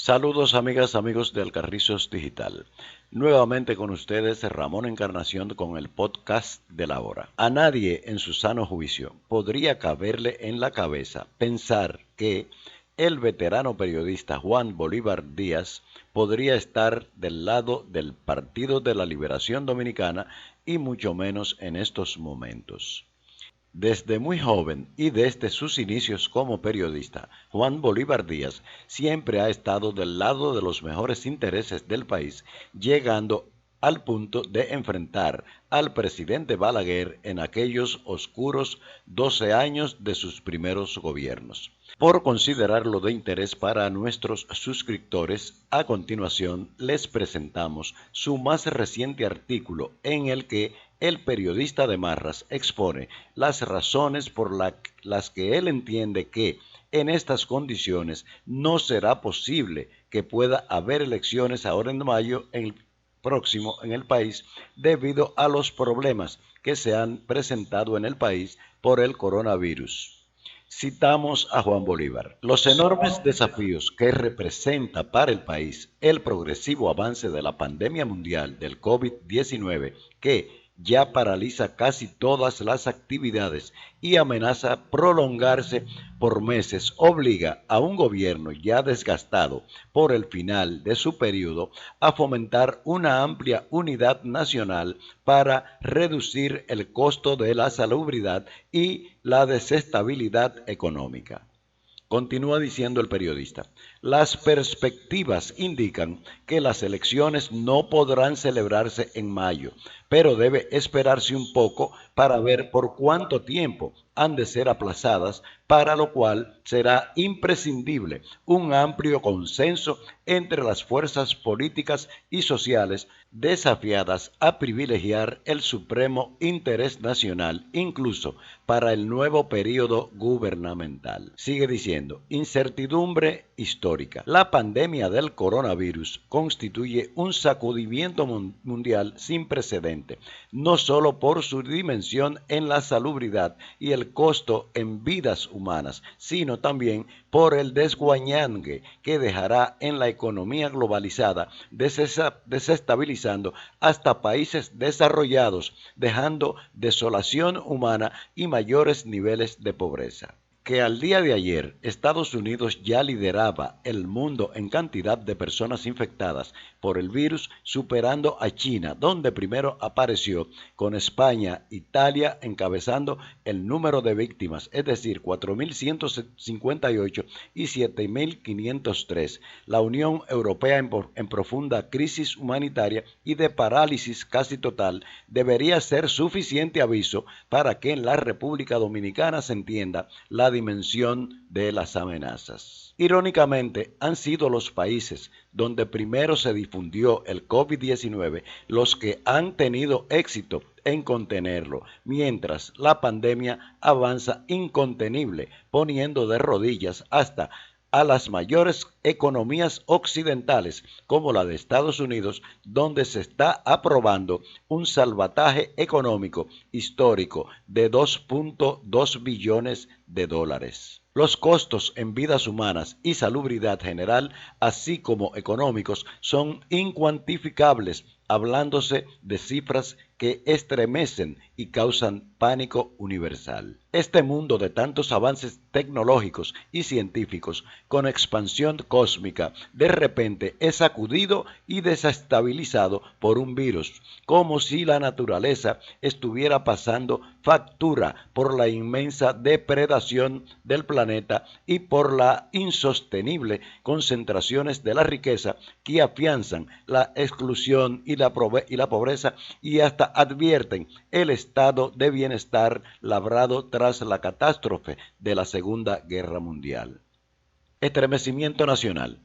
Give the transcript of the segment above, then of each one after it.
Saludos amigas, amigos de Alcarrizos Digital. Nuevamente con ustedes Ramón Encarnación con el podcast de la hora. A nadie en su sano juicio podría caberle en la cabeza pensar que el veterano periodista Juan Bolívar Díaz podría estar del lado del Partido de la Liberación Dominicana y mucho menos en estos momentos. Desde muy joven y desde sus inicios como periodista, Juan Bolívar Díaz siempre ha estado del lado de los mejores intereses del país, llegando al punto de enfrentar al presidente Balaguer en aquellos oscuros 12 años de sus primeros gobiernos. Por considerarlo de interés para nuestros suscriptores, a continuación les presentamos su más reciente artículo en el que el periodista de Marras expone las razones por las que él entiende que en estas condiciones no será posible que pueda haber elecciones ahora en mayo próximo en el país debido a los problemas que se han presentado en el país por el coronavirus. Citamos a Juan Bolívar. Los enormes desafíos que representa para el país el progresivo avance de la pandemia mundial del COVID-19 que ya paraliza casi todas las actividades y amenaza prolongarse por meses, obliga a un gobierno ya desgastado por el final de su periodo a fomentar una amplia unidad nacional para reducir el costo de la salubridad y la desestabilidad económica. Continúa diciendo el periodista, las perspectivas indican que las elecciones no podrán celebrarse en mayo, pero debe esperarse un poco para ver por cuánto tiempo han de ser aplazadas, para lo cual será imprescindible un amplio consenso entre las fuerzas políticas y sociales desafiadas a privilegiar el supremo interés nacional, incluso para el nuevo periodo gubernamental. Sigue diciendo, incertidumbre histórica. La pandemia del coronavirus constituye un sacudimiento mundial sin precedente, no solo por su dimensión en la salubridad y el costo en vidas humanas, sino también por el desguañangue que dejará en la economía globalizada, desestabilizando hasta países desarrollados, dejando desolación humana y mayores niveles de pobreza. Que al día de ayer Estados Unidos ya lideraba el mundo en cantidad de personas infectadas por el virus, superando a China, donde primero apareció, con España, Italia encabezando el número de víctimas, es decir, 4.158 y 7.503. La Unión Europea en profunda crisis humanitaria y de parálisis casi total, debería ser suficiente aviso para que en la República Dominicana se entienda la dimensión de las amenazas. Irónicamente, han sido los países donde primero se difundió el COVID-19 los que han tenido éxito en contenerlo, mientras la pandemia avanza incontenible, poniendo de rodillas hasta a las mayores economías occidentales, como la de Estados Unidos, donde se está aprobando un salvataje económico histórico de 2.2 billones de dólares. Los costos en vidas humanas y salubridad general, así como económicos, son incuantificables, hablándose de cifras que estremecen y causan pánico universal. Este mundo de tantos avances tecnológicos y científicos con expansión cósmica de repente es sacudido y desestabilizado por un virus, como si la naturaleza estuviera pasando factura por la inmensa depredación del planeta y por las insostenibles concentraciones de la riqueza que afianzan la exclusión y la pobreza y hasta advierten el estado de bienestar labrado tras la catástrofe de la Segunda Guerra Mundial. Estremecimiento nacional.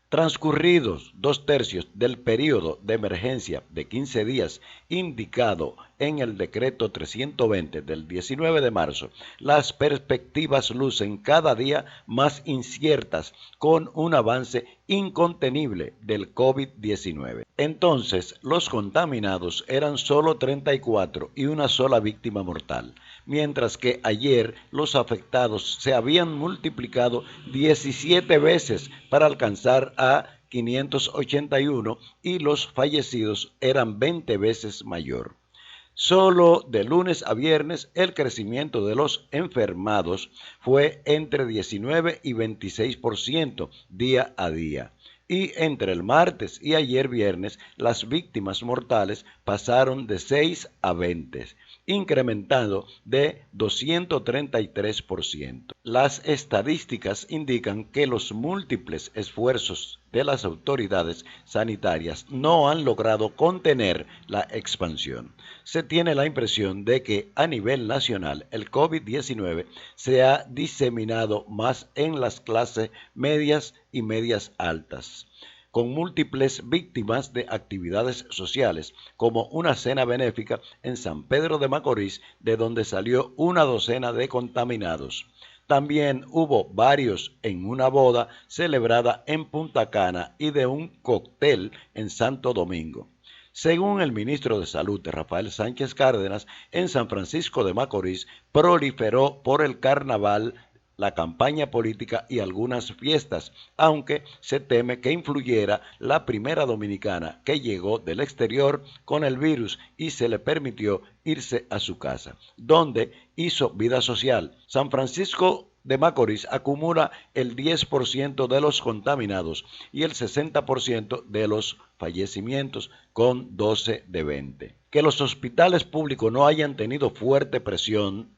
Transcurridos 2/3 del período de emergencia de 15 días indicado en el decreto 320 del 19 de marzo, las perspectivas lucen cada día más inciertas con un avance incontenible del COVID-19. Entonces, los contaminados eran solo 34 y una sola víctima mortal. mientras que ayer los afectados se habían multiplicado 17 veces para alcanzar a 581 y los fallecidos eran 20 veces mayor. Solo de lunes a viernes el crecimiento de los enfermados fue entre 19 y 26% día a día. Y entre el martes y ayer viernes las víctimas mortales pasaron de 6 a 20, incrementando de 233%. Las estadísticas indican que los múltiples esfuerzos de las autoridades sanitarias no han logrado contener la expansión. Se tiene la impresión de que a nivel nacional el COVID-19 se ha diseminado más en las clases medias y medias altas, con múltiples víctimas de actividades sociales, como una cena benéfica en San Pedro de Macorís, de donde salió una docena de contaminados. También hubo varios en una boda celebrada en Punta Cana y de un cóctel en Santo Domingo. Según el ministro de Salud, Rafael Sánchez Cárdenas, en San Francisco de Macorís proliferó por el carnaval, la campaña política y algunas fiestas, aunque se teme que influyera la primera dominicana que llegó del exterior con el virus y se le permitió irse a su casa, donde hizo vida social. San Francisco de Macorís acumula el 10% de los contaminados y el 60% de los fallecimientos, con 12 de 20. Que los hospitales públicos no hayan tenido fuerte presión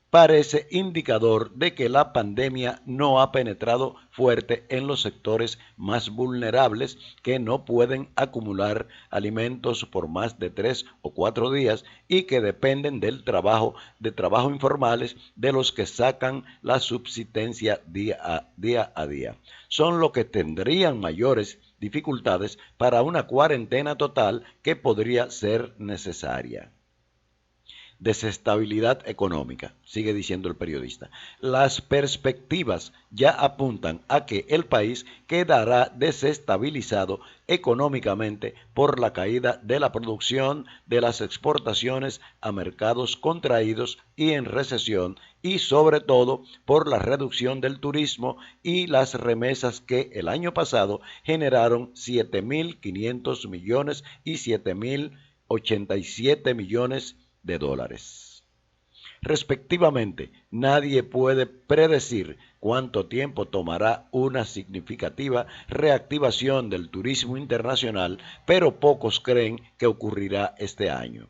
parece indicador de que la pandemia no ha penetrado fuerte en los sectores más vulnerables que no pueden acumular alimentos por más de 3 o 4 días y que dependen del trabajo informales de los que sacan la subsistencia día a día. Son los que tendrían mayores dificultades para una cuarentena total que podría ser necesaria. Desestabilidad económica, sigue diciendo el periodista. Las perspectivas ya apuntan a que el país quedará desestabilizado económicamente por la caída de la producción, de las exportaciones a mercados contraídos y en recesión, y sobre todo por la reducción del turismo y las remesas que el año pasado generaron 7.500 millones y 7.087 millones de dólares. Respectivamente, nadie puede predecir cuánto tiempo tomará una significativa reactivación del turismo internacional, pero pocos creen que ocurrirá este año.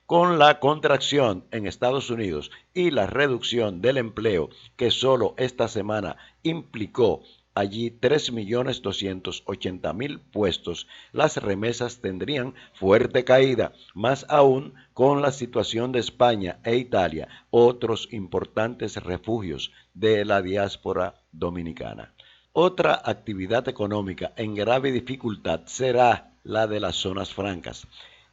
Con la contracción en Estados Unidos y la reducción del empleo que solo esta semana implicó allí 3.280.000 puestos, las remesas tendrían fuerte caída, más aún con la situación de España e Italia, otros importantes refugios de la diáspora dominicana. Otra actividad económica en grave dificultad será la de las zonas francas.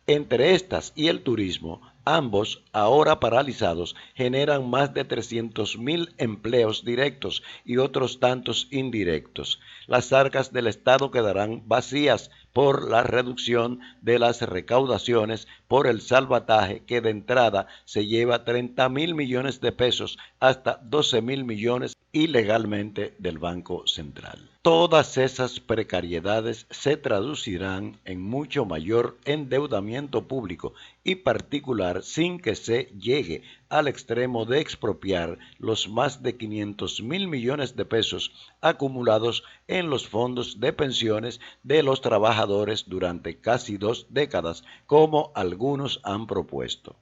Entre estas y el turismo, ambos, ahora paralizados, generan más de 300.000 empleos directos y otros tantos indirectos. Las arcas del Estado quedarán vacías por la reducción de las recaudaciones por el salvataje, que de entrada se lleva 30.000 millones de pesos hasta 12.000 millones ilegalmente del Banco Central. Todas esas precariedades se traducirán en mucho mayor endeudamiento público y particular, sin que se llegue al extremo de expropiar los más de 500.000 millones de pesos acumulados en los fondos de pensiones de los trabajadores durante casi 2 décadas, como algunos han propuesto.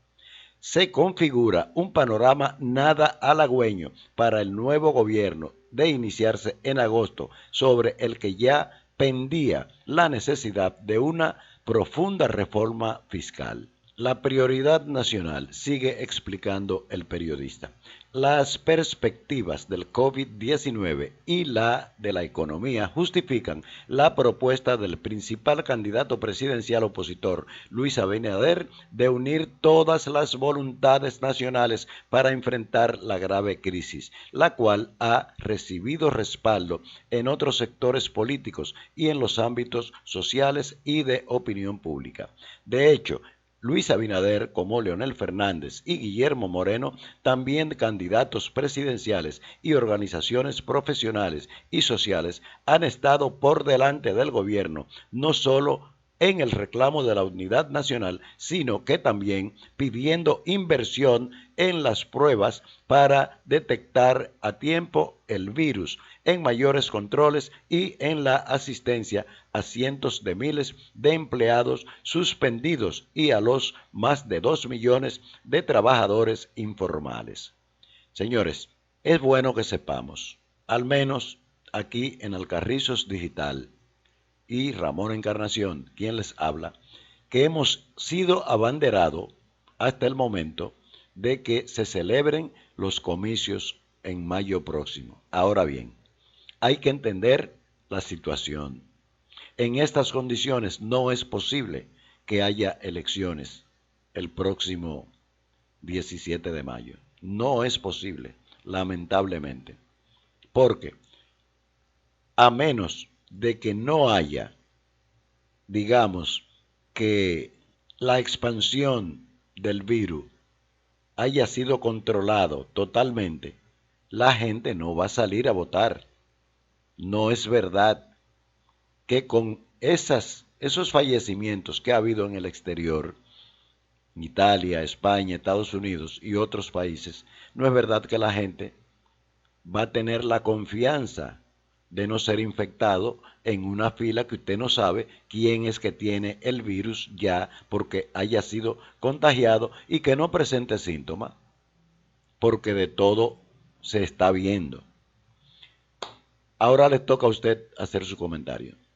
Se configura un panorama nada halagüeño para el nuevo gobierno de iniciarse en agosto, sobre el que ya pendía la necesidad de una profunda reforma fiscal. La prioridad nacional, sigue explicando el periodista. Las perspectivas del COVID-19 y la de la economía justifican la propuesta del principal candidato presidencial opositor, Luis Abinader, de unir todas las voluntades nacionales para enfrentar la grave crisis, la cual ha recibido respaldo en otros sectores políticos y en los ámbitos sociales y de opinión pública. De hecho, Luis Abinader como Leonel Fernández y Guillermo Moreno, también candidatos presidenciales y organizaciones profesionales y sociales, han estado por delante del gobierno, no solo en el reclamo de la unidad nacional, sino que también pidiendo inversión en las pruebas para detectar a tiempo el virus, en mayores controles y en la asistencia a cientos de miles de empleados suspendidos y a los más de 2 millones de trabajadores informales. Señores, es bueno que sepamos, al menos aquí en Alcarrizos Digital, y Ramón Encarnación, quien les habla, que hemos sido abanderados hasta el momento de que se celebren los comicios en mayo próximo. Ahora bien, hay que entender la situación. En estas condiciones no es posible que haya elecciones el próximo 17 de mayo. No es posible, lamentablemente. Porque a menos de que no haya, digamos, que la expansión del virus haya sido controlado totalmente, la gente no va a salir a votar. No es verdad que con esos fallecimientos que ha habido en el exterior, Italia, España, Estados Unidos y otros países, no es verdad que la gente va a tener la confianza de no ser infectado en una fila que usted no sabe quién es que tiene el virus ya porque haya sido contagiado y que no presente síntomas, porque de todo se está viendo. Ahora les toca a usted hacer su comentario.